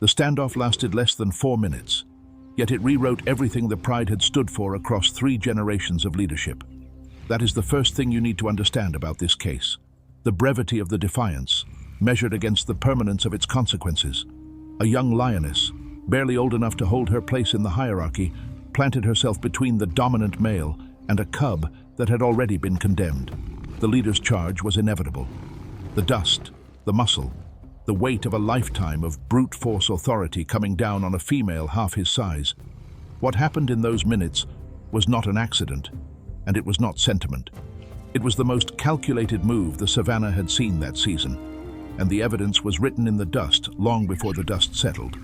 The standoff lasted less than 4 minutes, yet it rewrote everything the Pride had stood for across 3 generations of leadership. That is the first thing you need to understand about this case. The brevity of the defiance, measured against the permanence of its consequences. A young lioness, barely old enough to hold her place in the hierarchy, planted herself between the dominant male and a cub that had already been condemned. The leader's charge was inevitable. The dust, the muscle, the weight of a lifetime of brute force authority coming down on a female half his size. What happened in those minutes was not an accident, and it was not sentiment. It was the most calculated move the Savanna had seen that season, and the evidence was written in the dust long before the dust settled.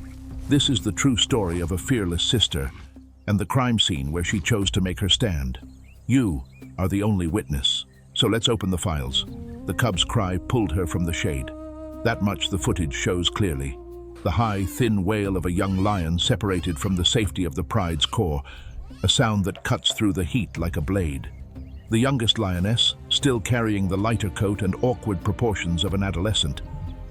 This is the true story of a fearless sister, and the crime scene where she chose to make her stand. You are the only witness, so let's open the files. The cub's cry pulled her from the shade. That much the footage shows clearly. The high, thin wail of a young lion separated from the safety of the Pride's core, a sound that cuts through the heat like a blade. The youngest lioness, still carrying the lighter coat and awkward proportions of an adolescent,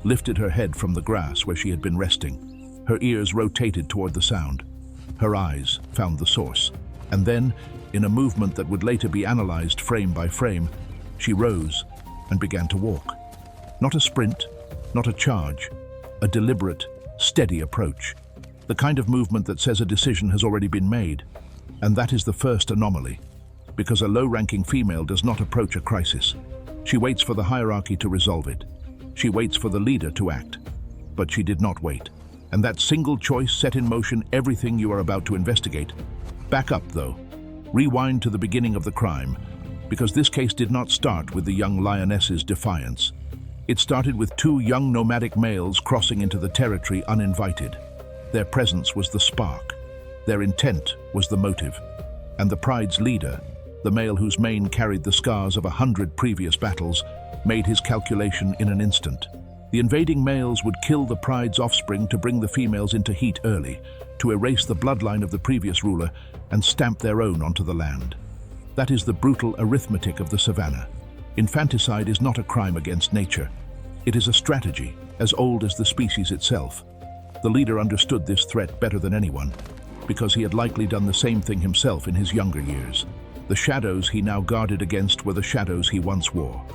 lifted her head from the grass where she had been resting. Her ears rotated toward the sound. Her eyes found the source. And then, in a movement that would later be analyzed frame by frame, she rose and began to walk. Not a sprint, not a charge, a deliberate, steady approach. The kind of movement that says a decision has already been made. And that is the first anomaly, because a low-ranking female does not approach a crisis. She waits for the hierarchy to resolve it. She waits for the leader to act. But she did not wait. And that single choice set in motion everything you are about to investigate. Back up, though. Rewind to the beginning of the crime, because this case did not start with the young lioness's defiance. It started with 2 young nomadic males crossing into the territory uninvited. Their presence was the spark. Their intent was the motive. And the Pride's leader, the male whose mane carried the scars of 100 previous battles, made his calculation in an instant. The invading males would kill the Pride's offspring to bring the females into heat early, to erase the bloodline of the previous ruler and stamp their own onto the land. That is the brutal arithmetic of the Savanna. Infanticide is not a crime against nature. It is a strategy, as old as the species itself. The leader understood this threat better than anyone, because he had likely done the same thing himself in his younger years. The shadows he now guarded against were the shadows he once wore.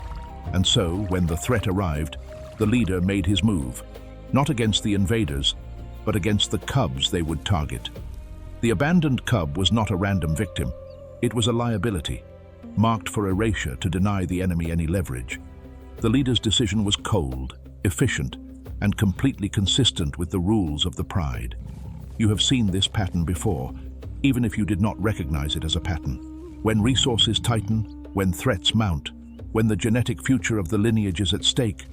And so, when the threat arrived, the leader made his move, not against the invaders, but against the cubs they would target. The abandoned cub was not a random victim. It was a liability, marked for erasure to deny the enemy any leverage. The leader's decision was cold, efficient, and completely consistent with the rules of the Pride. You have seen this pattern before, even if you did not recognize it as a pattern. When resources tighten, when threats mount, when the genetic future of the lineage is at stake,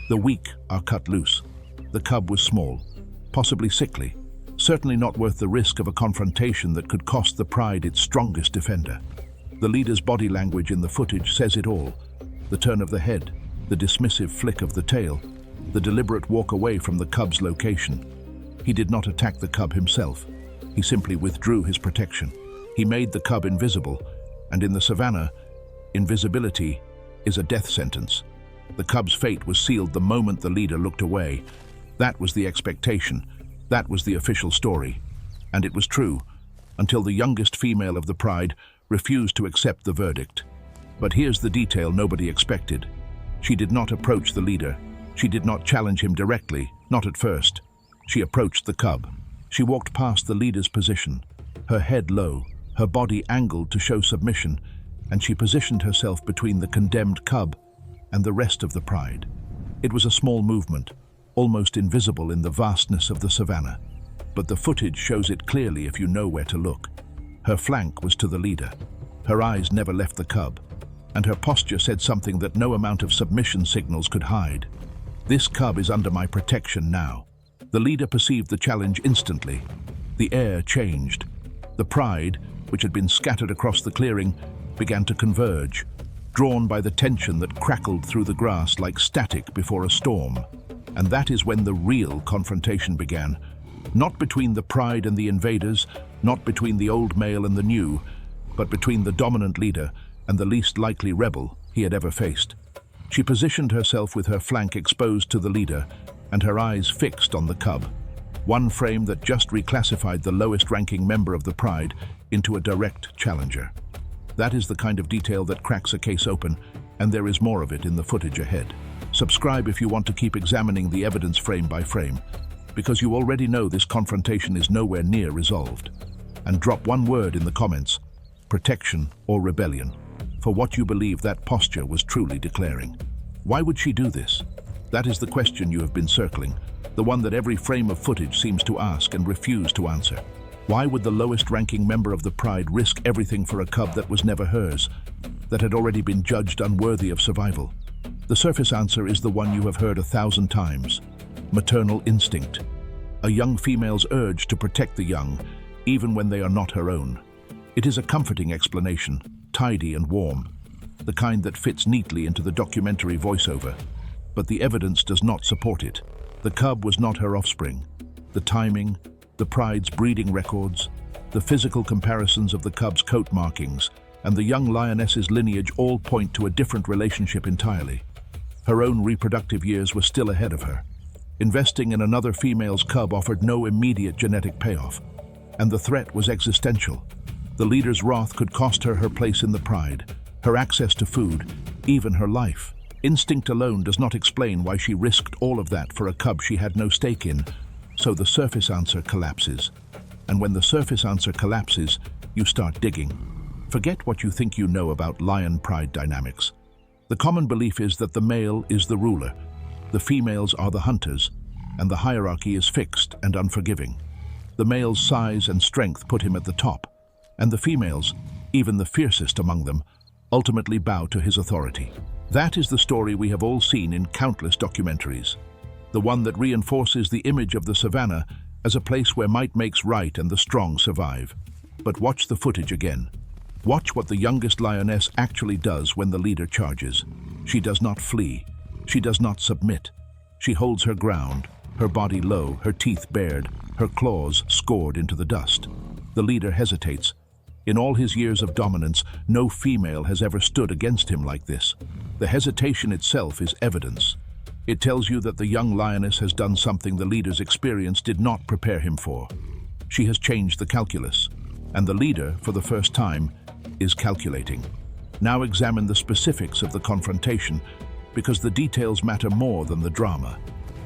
the weak are cut loose. The cub was small, possibly sickly, certainly not worth the risk of a confrontation that could cost the Pride its strongest defender. The leader's body language in the footage says it all. The turn of the head, the dismissive flick of the tail, the deliberate walk away from the cub's location. He did not attack the cub himself. He simply withdrew his protection. He made the cub invisible, and in the Savanna, invisibility is a death sentence. The cub's fate was sealed the moment the leader looked away. That was the expectation. That was the official story. And it was true, until the youngest female of the Pride refused to accept the verdict. But here's the detail nobody expected. She did not approach the leader. She did not challenge him directly, not at first. She approached the cub. She walked past the leader's position, her head low, her body angled to show submission, and she positioned herself between the condemned cub and the rest of the Pride. It was a small movement, almost invisible in the vastness of the Savanna, but the footage shows it clearly if you know where to look. Her flank was to the leader. Her eyes never left the cub, and her posture said something that no amount of submission signals could hide. This cub is under my protection now. The leader perceived the challenge instantly. The air changed. The Pride, which had been scattered across the clearing, began to converge, drawn by the tension that crackled through the grass like static before a storm. And that is when the real confrontation began. Not between the Pride and the invaders, not between the old male and the new, but between the dominant leader and the least likely rebel he had ever faced. She positioned herself with her flank exposed to the leader and her eyes fixed on the cub. One frame that just reclassified the lowest-ranking member of the Pride into a direct challenger. That is the kind of detail that cracks a case open, and there is more of it in the footage ahead. Subscribe if you want to keep examining the evidence frame by frame, because you already know this confrontation is nowhere near resolved. And drop one word in the comments, protection or rebellion, for what you believe that posture was truly declaring. Why would she do this? That is the question you have been circling, the one that every frame of footage seems to ask and refuse to answer. Why would the lowest-ranking member of the Pride risk everything for a cub that was never hers, that had already been judged unworthy of survival? The surface answer is the one you have heard 1,000 times: maternal instinct. A young female's urge to protect the young, even when they are not her own. It is a comforting explanation, tidy and warm, the kind that fits neatly into the documentary voiceover. But the evidence does not support it. The cub was not her offspring. The timing, the Pride's breeding records, the physical comparisons of the cub's coat markings, and the young lioness's lineage all point to a different relationship entirely. Her own reproductive years were still ahead of her. Investing in another female's cub offered no immediate genetic payoff, and the threat was existential. The leader's wrath could cost her her place in the Pride, her access to food, even her life. Instinct alone does not explain why she risked all of that for a cub she had no stake in, so the surface answer collapses. And when the surface answer collapses, you start digging. Forget what you think you know about lion-pride dynamics. The common belief is that the male is the ruler, the females are the hunters, and the hierarchy is fixed and unforgiving. The male's size and strength put him at the top, and the females, even the fiercest among them, ultimately bow to his authority. That is the story we have all seen in countless documentaries, the one that reinforces the image of the Savanna as a place where might makes right and the strong survive. But watch the footage again. Watch what the youngest lioness actually does when the leader charges. She does not flee. She does not submit. She holds her ground, her body low, her teeth bared, her claws scored into the dust. The leader hesitates. In all his years of dominance, no female has ever stood against him like this. The hesitation itself is evidence. It tells you that the young lioness has done something the leader's experience did not prepare him for. She has changed the calculus, and the leader, for the first time, is calculating. Now examine the specifics of the confrontation, because the details matter more than the drama.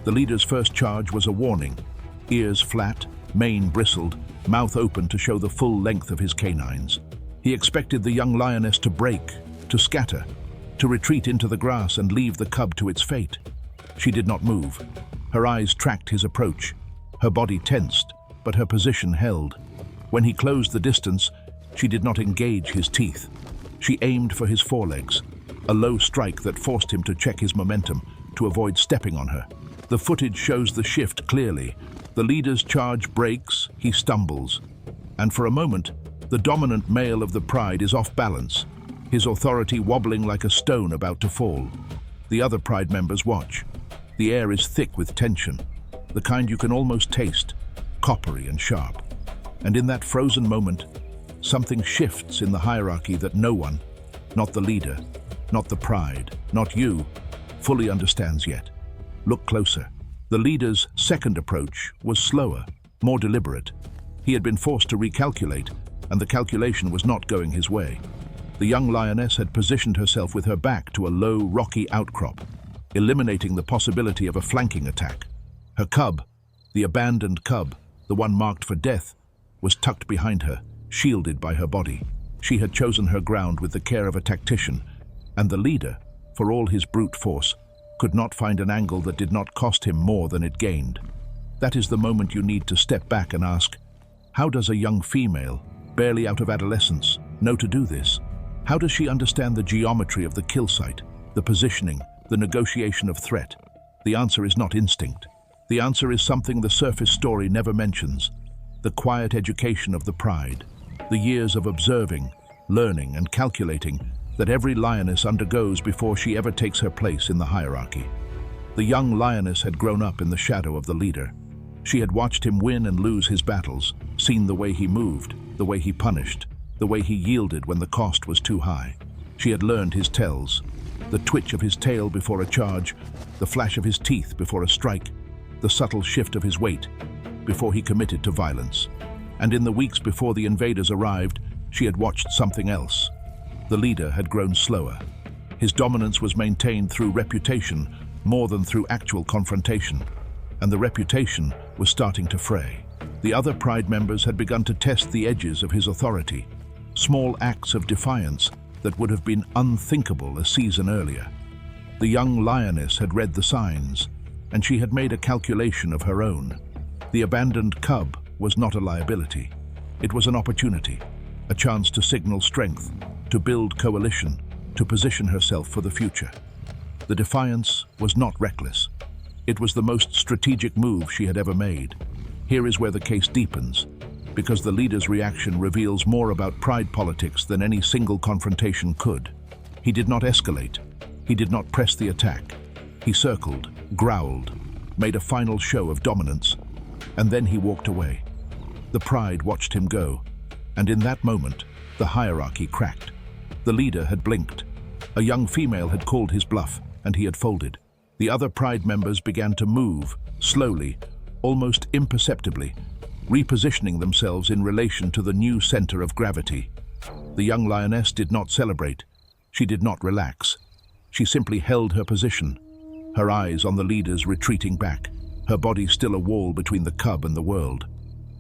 The leader's first charge was a warning. Ears flat, mane bristled, mouth open to show the full length of his canines. He expected the young lioness to break, to scatter, to retreat into the grass and leave the cub to its fate. She did not move. Her eyes tracked his approach. Her body tensed, but her position held. When he closed the distance, she did not engage his teeth. She aimed for his forelegs, a low strike that forced him to check his momentum to avoid stepping on her. The footage shows the shift clearly. The leader's charge breaks, he stumbles, and for a moment, the dominant male of the Pride is off balance, his authority wobbling like a stone about to fall. The other Pride members watch. The air is thick with tension, the kind you can almost taste, coppery and sharp. And in that frozen moment, something shifts in the hierarchy that no one, not the leader, not the Pride, not you, fully understands yet. Look closer. The leader's second approach was slower, more deliberate. He had been forced to recalculate, and the calculation was not going his way. The young lioness had positioned herself with her back to a low, rocky outcrop, eliminating the possibility of a flanking attack. Her cub, the abandoned cub, the one marked for death, was tucked behind her, shielded by her body. She had chosen her ground with the care of a tactician, and the leader, for all his brute force, could not find an angle that did not cost him more than it gained. That is the moment you need to step back and ask, how does a young female, barely out of adolescence, know to do this? How does she understand the geometry of the kill site, the positioning, the negotiation of threat? The answer is not instinct. The answer is something the surface story never mentions: the quiet education of the Pride, the years of observing, learning, and calculating that every lioness undergoes before she ever takes her place in the hierarchy. The young lioness had grown up in the shadow of the leader. She had watched him win and lose his battles, seen the way he moved, the way he punished, the way he yielded when the cost was too high. She had learned his tells, the twitch of his tail before a charge, the flash of his teeth before a strike, the subtle shift of his weight. before he committed to violence. And in the weeks before the invaders arrived, she had watched something else. The leader had grown slower. His dominance was maintained through reputation more than through actual confrontation, and the reputation was starting to fray. The other Pride members had begun to test the edges of his authority, small acts of defiance that would have been unthinkable a season earlier. The young Lioness had read the signs, and she had made a calculation of her own. The abandoned cub was not a liability. It was an opportunity, a chance to signal strength, to build coalition, to position herself for the future. The defiance was not reckless. It was the most strategic move she had ever made. Here is where the case deepens, because the leader's reaction reveals more about Pride politics than any single confrontation could. He did not escalate. He did not press the attack. He circled, growled, made a final show of dominance, and then he walked away. The Pride watched him go, and in that moment, the hierarchy cracked. The leader had blinked. A young female had called his bluff, and he had folded. The other Pride members began to move, slowly, almost imperceptibly, repositioning themselves in relation to the new center of gravity. The young Lioness did not celebrate. She did not relax. She simply held her position, her eyes on the leaders retreating back, her body still a wall between the cub and the world.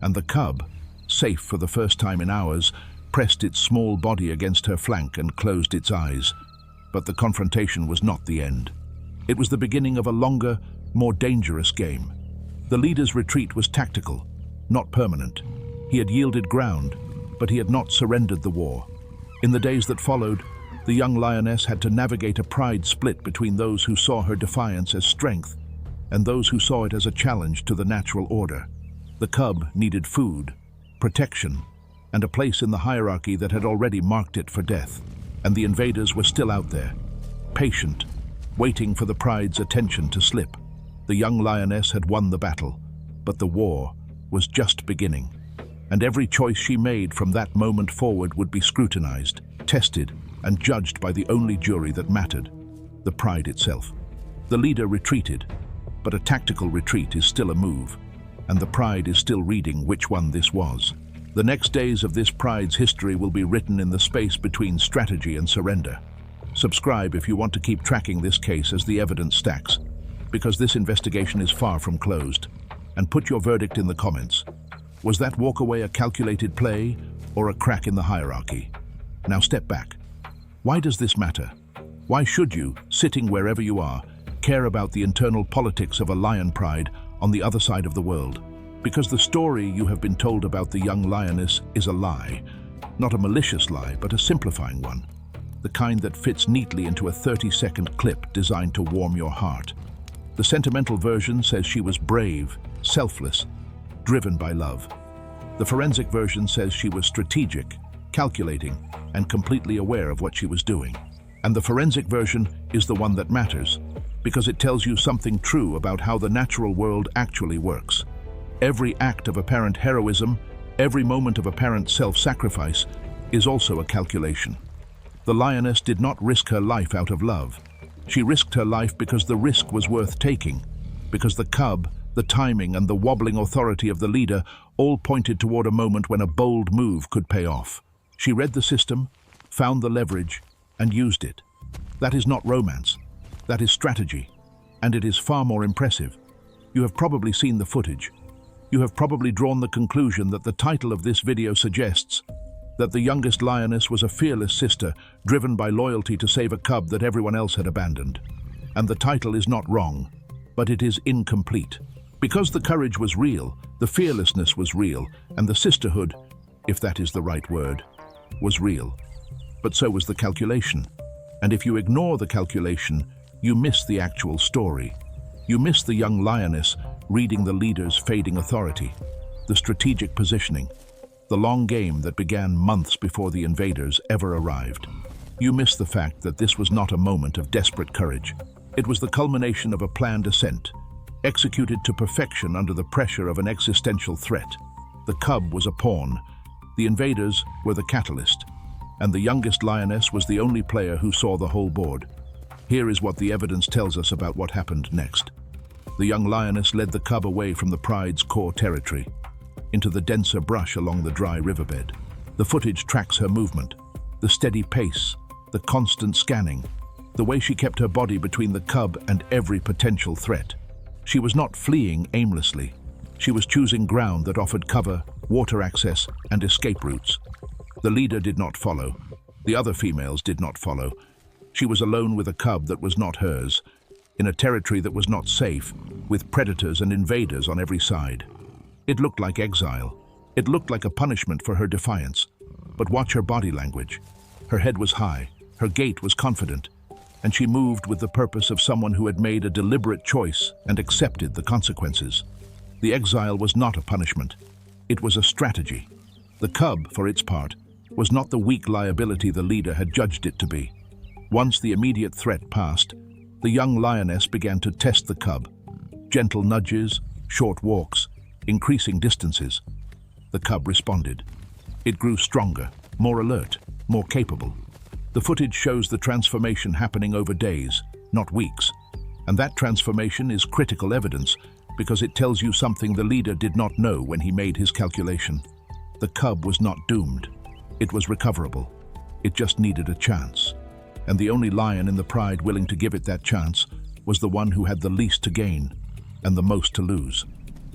And the cub, safe for the first time in hours, pressed its small body against her flank and closed its eyes. But the confrontation was not the end. It was the beginning of a longer, more dangerous game. The leader's retreat was tactical, not permanent. He had yielded ground, but he had not surrendered the war. In the days that followed, the young Lioness had to navigate a Pride split between those who saw her defiance as strength and those who saw it as a challenge to the natural order. The cub needed food, protection, and a place in the hierarchy that had already marked it for death. And the invaders were still out there, patient, waiting for the Pride's attention to slip. The young Lioness had won the battle, but the war was just beginning. And every choice she made from that moment forward would be scrutinized, tested, and judged by the only jury that mattered, the Pride itself. The leader retreated, but a tactical retreat is still a move, and the Pride is still reading which one this was. The next days of this Pride's history will be written in the space between strategy and surrender. Subscribe if you want to keep tracking this case as the evidence stacks, because this investigation is far from closed. And put your verdict in the comments. Was that walkaway a calculated play or a crack in the hierarchy? Now step back. Why does this matter? Why should you, sitting wherever you are, care about the internal politics of a lion pride on the other side of the world? Because the story you have been told about the young Lioness is a lie. Not a malicious lie, but a simplifying one. The kind that fits neatly into a 30-second clip designed to warm your heart. The sentimental version says she was brave, selfless, driven by love. The forensic version says she was strategic, calculating, and completely aware of what she was doing. And the forensic version is the one that matters, because it tells you something true about how the natural world actually works. Every act of apparent heroism, every moment of apparent self-sacrifice, is also a calculation. The Lioness did not risk her life out of love. She risked her life because the risk was worth taking, because the cub, the timing, and the wobbling authority of the leader all pointed toward a moment when a bold move could pay off. She read the system, found the leverage, and used it. That is not romance. That is strategy, and it is far more impressive. You have probably seen the footage. You have probably drawn the conclusion that the title of this video suggests, that the youngest Lioness was a fearless sister driven by loyalty to save a cub that everyone else had abandoned. And the title is not wrong, but it is incomplete. Because the courage was real, the fearlessness was real, and the sisterhood, if that is the right word, was real. But so was the calculation. And if you ignore the calculation, you miss the actual story. You miss the young Lioness reading the leader's fading authority, the strategic positioning, the long game that began months before the invaders ever arrived. You miss the fact that this was not a moment of desperate courage. It was the culmination of a planned ascent, executed to perfection under the pressure of an existential threat. The cub was a pawn, the invaders were the catalyst, and the youngest Lioness was the only player who saw the whole board. Here is what the evidence tells us about what happened next. The young lioness led the cub away from the pride's core territory, into the denser brush along the dry riverbed. The footage tracks her movement, the steady pace, the constant scanning, the way she kept her body between the cub and every potential threat. She was not fleeing aimlessly. She was choosing ground that offered cover, water access, and escape routes. The leader did not follow. The other females did not follow. She was alone with a cub that was not hers, in a territory that was not safe, with predators and invaders on every side. It looked like exile. It looked like a punishment for her defiance. But watch her body language. Her head was high, her gait was confident, and she moved with the purpose of someone who had made a deliberate choice and accepted the consequences. The exile was not a punishment. It was a strategy. The cub, for its part, was not the weak liability the leader had judged it to be. Once the immediate threat passed, the young lioness began to test the cub. Gentle nudges, short walks, increasing distances. The cub responded. It grew stronger, more alert, more capable. The footage shows the transformation happening over days, not weeks. And that transformation is critical evidence because it tells you something the leader did not know when he made his calculation. The cub was not doomed. It was recoverable. It just needed a chance. And the only lion in the pride willing to give it that chance was the one who had the least to gain and the most to lose.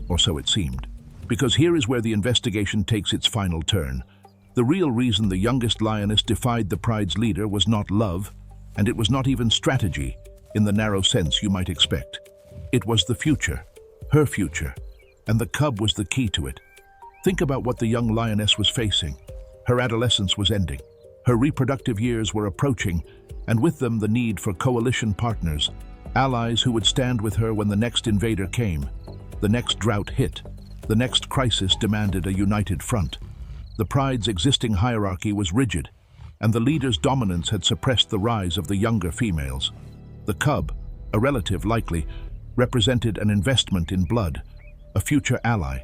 Or so it seemed. Because here is where the investigation takes its final turn. The real reason the youngest lioness defied the pride's leader was not love, and it was not even strategy, in the narrow sense you might expect. It was the future, her future, and the cub was the key to it. Think about what the young lioness was facing. Her adolescence was ending. Her reproductive years were approaching, and with them the need for coalition partners, allies who would stand with her when the next invader came. The next drought hit. The next crisis demanded a united front. The pride's existing hierarchy was rigid, and the leader's dominance had suppressed the rise of the younger females. The cub, a relative likely, represented an investment in blood, a future ally,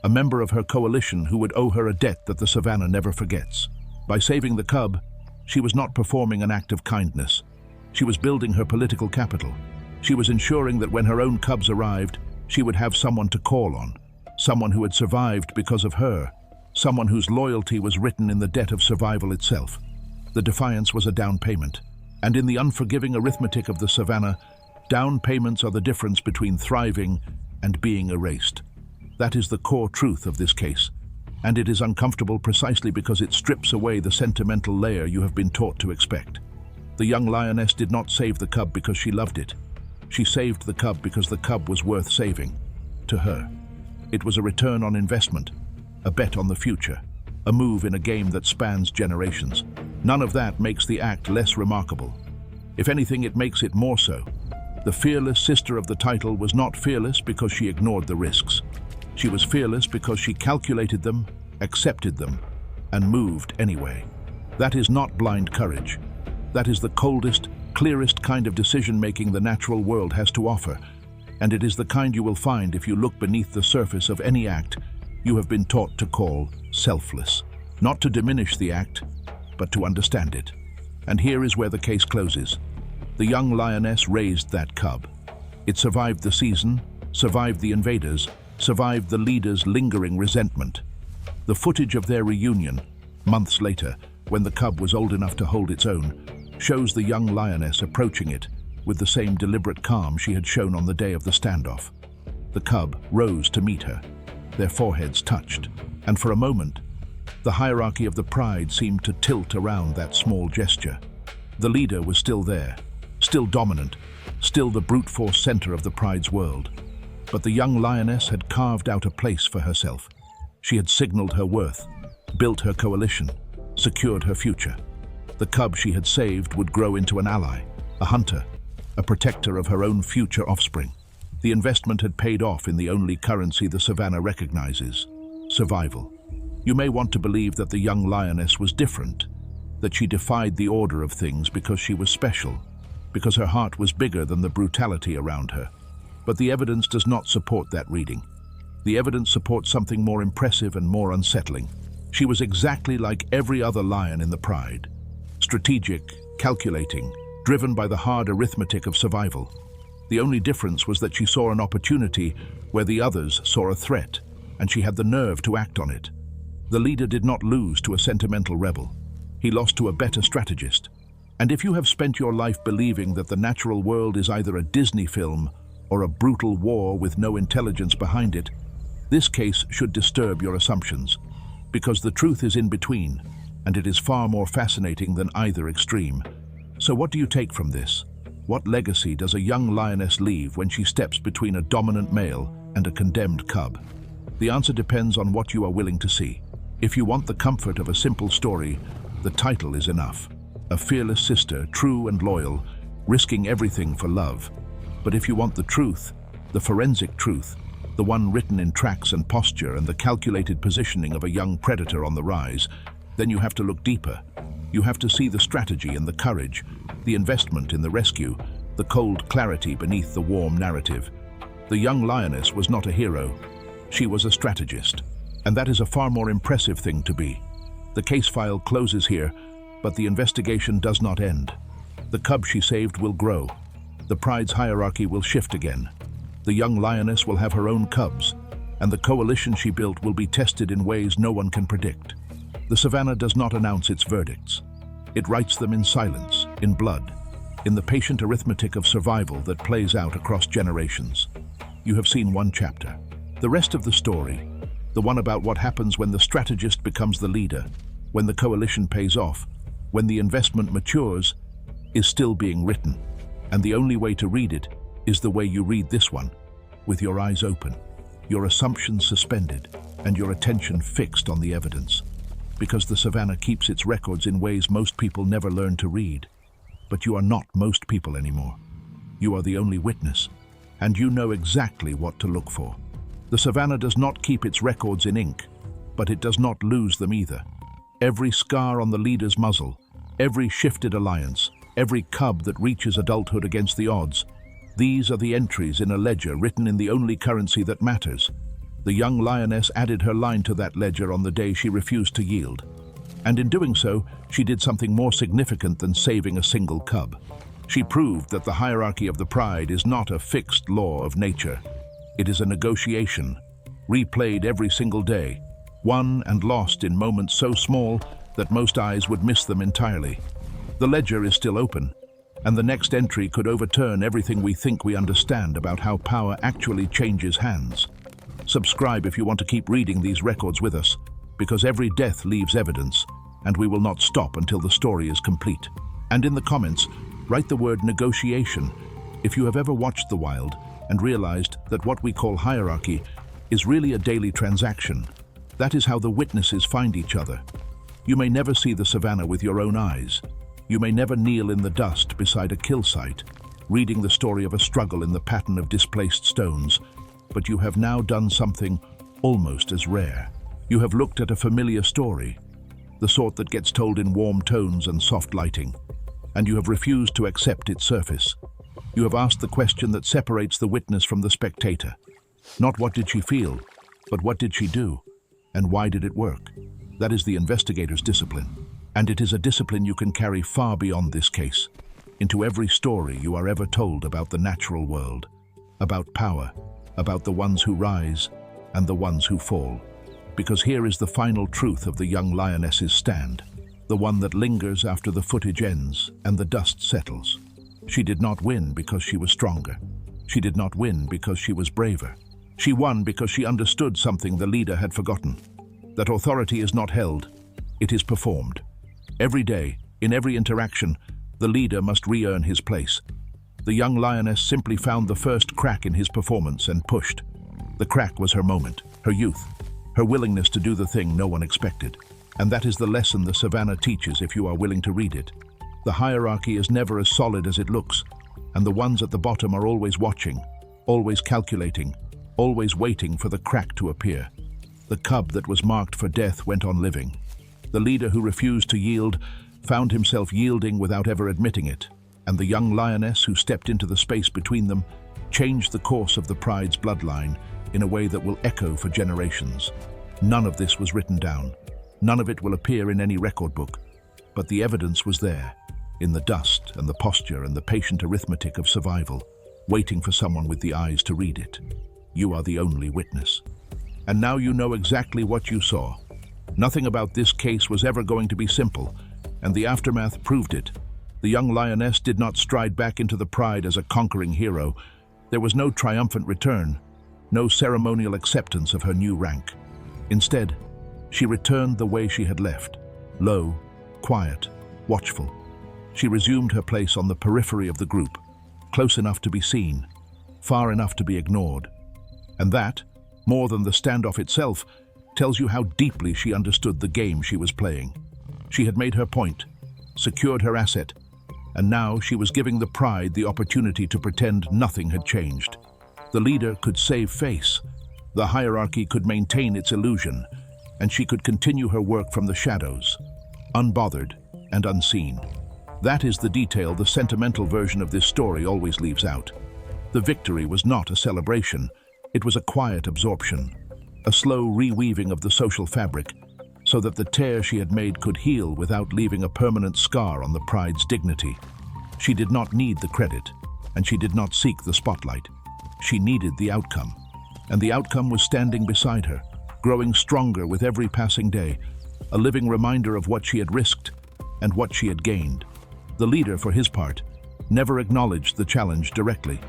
a member of her coalition who would owe her a debt that the Savanna never forgets. By saving the cub, she was not performing an act of kindness. She was building her political capital. She was ensuring that when her own cubs arrived, she would have someone to call on, someone who had survived because of her, someone whose loyalty was written in the debt of survival itself. The defiance was a down payment, and in the unforgiving arithmetic of the Savanna, down payments are the difference between thriving and being erased. That is the core truth of this case, and it is uncomfortable precisely because it strips away the sentimental layer you have been taught to expect. The young lioness did not save the cub because she loved it. She saved the cub because the cub was worth saving. To her, it was a return on investment, a bet on the future, a move in a game that spans generations. None of that makes the act less remarkable. If anything, it makes it more so. The fearless sister of the title was not fearless because she ignored the risks. She was fearless because she calculated them, accepted them, and moved anyway. That is not blind courage. That is the coldest, clearest kind of decision-making the natural world has to offer, and it is the kind you will find if you look beneath the surface of any act you have been taught to call selfless. Not to diminish the act, but to understand it. And here is where the case closes. The young lioness raised that cub. It survived the season, survived the invaders, survived the leader's lingering resentment. The footage of their reunion, months later, when the cub was old enough to hold its own, shows the young lioness approaching it with the same deliberate calm she had shown on the day of the standoff. The cub rose to meet her. Their foreheads touched, and for a moment, the hierarchy of the pride seemed to tilt around that small gesture. The leader was still there, still dominant, still the brute force center of the pride's world. But the young lioness had carved out a place for herself. She had signaled her worth, built her coalition, secured her future. The cub she had saved would grow into an ally, a hunter, a protector of her own future offspring. The investment had paid off in the only currency the Savanna recognizes: survival. You may want to believe that the young lioness was different, that she defied the order of things because she was special, because her heart was bigger than the brutality around her. But the evidence does not support that reading. The evidence supports something more impressive and more unsettling. She was exactly like every other lion in the pride. Strategic, calculating, driven by the hard arithmetic of survival. The only difference was that she saw an opportunity where the others saw a threat, and she had the nerve to act on it. The leader did not lose to a sentimental rebel. He lost to a better strategist. And if you have spent your life believing that the natural world is either a Disney film or a brutal war with no intelligence behind it, this case should disturb your assumptions, because the truth is in between, and it is far more fascinating than either extreme. So what do you take from this? What legacy does a young lioness leave when she steps between a dominant male and a condemned cub? The answer depends on what you are willing to see. If you want the comfort of a simple story, the title is enough. A fearless sister, true and loyal, risking everything for love. But if you want the truth, the forensic truth, the one written in tracks and posture and the calculated positioning of a young predator on the rise, then you have to look deeper. You have to see the strategy and the courage, the investment in the rescue, the cold clarity beneath the warm narrative. The young lioness was not a hero. She was a strategist. And that is a far more impressive thing to be. The case file closes here, but the investigation does not end. The cub she saved will grow. The pride's hierarchy will shift again. The young lioness will have her own cubs, and the coalition she built will be tested in ways no one can predict. The Savanna does not announce its verdicts. It writes them in silence, in blood, in the patient arithmetic of survival that plays out across generations. You have seen one chapter. The rest of the story, the one about what happens when the strategist becomes the leader, when the coalition pays off, when the investment matures, is still being written. And the only way to read it is the way you read this one, with your eyes open, your assumptions suspended, and your attention fixed on the evidence. Because the Savanna keeps its records in ways most people never learn to read. But you are not most people anymore. You are the only witness, and you know exactly what to look for. The Savanna does not keep its records in ink, but it does not lose them either. Every scar on the leader's muzzle, every shifted alliance, every cub that reaches adulthood against the odds, these are the entries in a ledger written in the only currency that matters. The young lioness added her line to that ledger on the day she refused to yield. And in doing so, she did something more significant than saving a single cub. She proved that the hierarchy of the pride is not a fixed law of nature. It is a negotiation, replayed every single day, won and lost in moments so small that most eyes would miss them entirely. The ledger is still open, and the next entry could overturn everything we think we understand about how power actually changes hands. Subscribe if you want to keep reading these records with us, because every death leaves evidence, and we will not stop until the story is complete. And in the comments, write the word negotiation if you have ever watched The Wild and realized that what we call hierarchy is really a daily transaction. That is how the witnesses find each other. You may never see the Savanna with your own eyes. You may never kneel in the dust beside a kill site, reading the story of a struggle in the pattern of displaced stones, but you have now done something almost as rare. You have looked at a familiar story, the sort that gets told in warm tones and soft lighting, and you have refused to accept its surface. You have asked the question that separates the witness from the spectator. Not what did she feel, but what did she do, and why did it work? That is the investigator's discipline. And it is a discipline you can carry far beyond this case, into every story you are ever told about the natural world, about power, about the ones who rise and the ones who fall. Because here is the final truth of the young lioness's stand, the one that lingers after the footage ends and the dust settles. She did not win because she was stronger. She did not win because she was braver. She won because she understood something the leader had forgotten, that authority is not held, it is performed. Every day, in every interaction, the leader must re-earn his place. The young lioness simply found the first crack in his performance and pushed. The crack was her moment, her youth, her willingness to do the thing no one expected. And that is the lesson the Savanna teaches if you are willing to read it. The hierarchy is never as solid as it looks, and the ones at the bottom are always watching, always calculating, always waiting for the crack to appear. The cub that was marked for death went on living. The leader who refused to yield found himself yielding without ever admitting it, and the young lioness who stepped into the space between them changed the course of the pride's bloodline in a way that will echo for generations. None of this was written down. None of it will appear in any record book, but the evidence was there, in the dust and the posture and the patient arithmetic of survival. waiting for someone with the eyes to read it. You are the only witness. And now you know exactly what you saw. Nothing about this case was ever going to be simple, and the aftermath proved it. The young lioness did not stride back into the Pride as a conquering hero. There was no triumphant return, no ceremonial acceptance of her new rank. Instead, she returned the way she had left, low, quiet, watchful. She resumed her place on the periphery of the group, close enough to be seen, far enough to be ignored. And that, more than the standoff itself, tells you how deeply she understood the game she was playing. She had made her point, secured her asset, and now she was giving the Pride the opportunity to pretend nothing had changed. The leader could save face, the hierarchy could maintain its illusion, and she could continue her work from the shadows, unbothered and unseen. That is the detail the sentimental version of this story always leaves out. The victory was not a celebration, it was a quiet absorption, a slow reweaving of the social fabric, so that the tear she had made could heal without leaving a permanent scar on the Pride's dignity. She did not need the credit, and she did not seek the spotlight. She needed the outcome, and the outcome was standing beside her, growing stronger with every passing day, a living reminder of what she had risked and what she had gained. The leader, for his part, never acknowledged the challenge directly.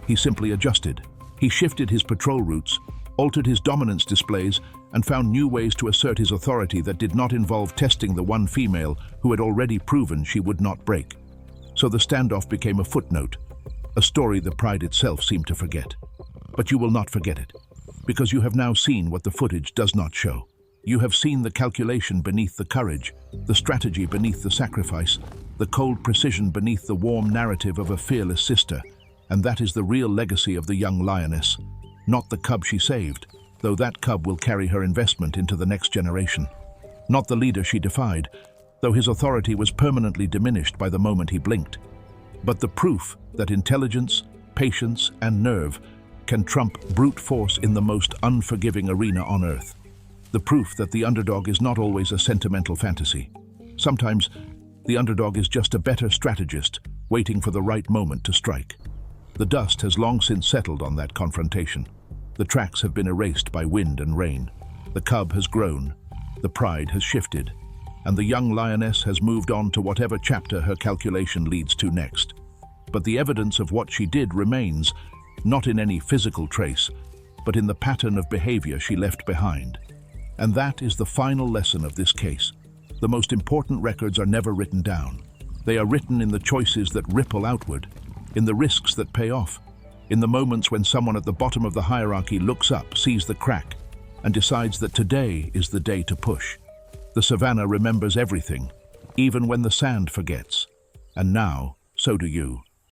He simply adjusted. He shifted his patrol routes, altered his dominance displays, and found new ways to assert his authority that did not involve testing the one female who had already proven she would not break. So the standoff became a footnote, a story the Pride itself seemed to forget. But you will not forget it, because you have now seen what the footage does not show. You have seen the calculation beneath the courage, the strategy beneath the sacrifice, the cold precision beneath the warm narrative of a fearless sister, and that is the real legacy of the young lioness. Not the cub she saved, though that cub will carry her investment into the next generation. Not the leader she defied, though his authority was permanently diminished by the moment he blinked. But the proof that intelligence, patience, and nerve can trump brute force in the most unforgiving arena on earth. The proof that the underdog is not always a sentimental fantasy. Sometimes, the underdog is just a better strategist, waiting for the right moment to strike. The dust has long since settled on that confrontation. The tracks have been erased by wind and rain. The cub has grown, the Pride has shifted, and the young lioness has moved on to whatever chapter her calculation leads to next. But the evidence of what she did remains, not in any physical trace, but in the pattern of behavior she left behind. And that is the final lesson of this case. The most important records are never written down. They are written in the choices that ripple outward, in the risks that pay off, in the moments when someone at the bottom of the hierarchy looks up, sees the crack, and decides that today is the day to push. The Savanna remembers everything, even when the sand forgets. And now, so do you.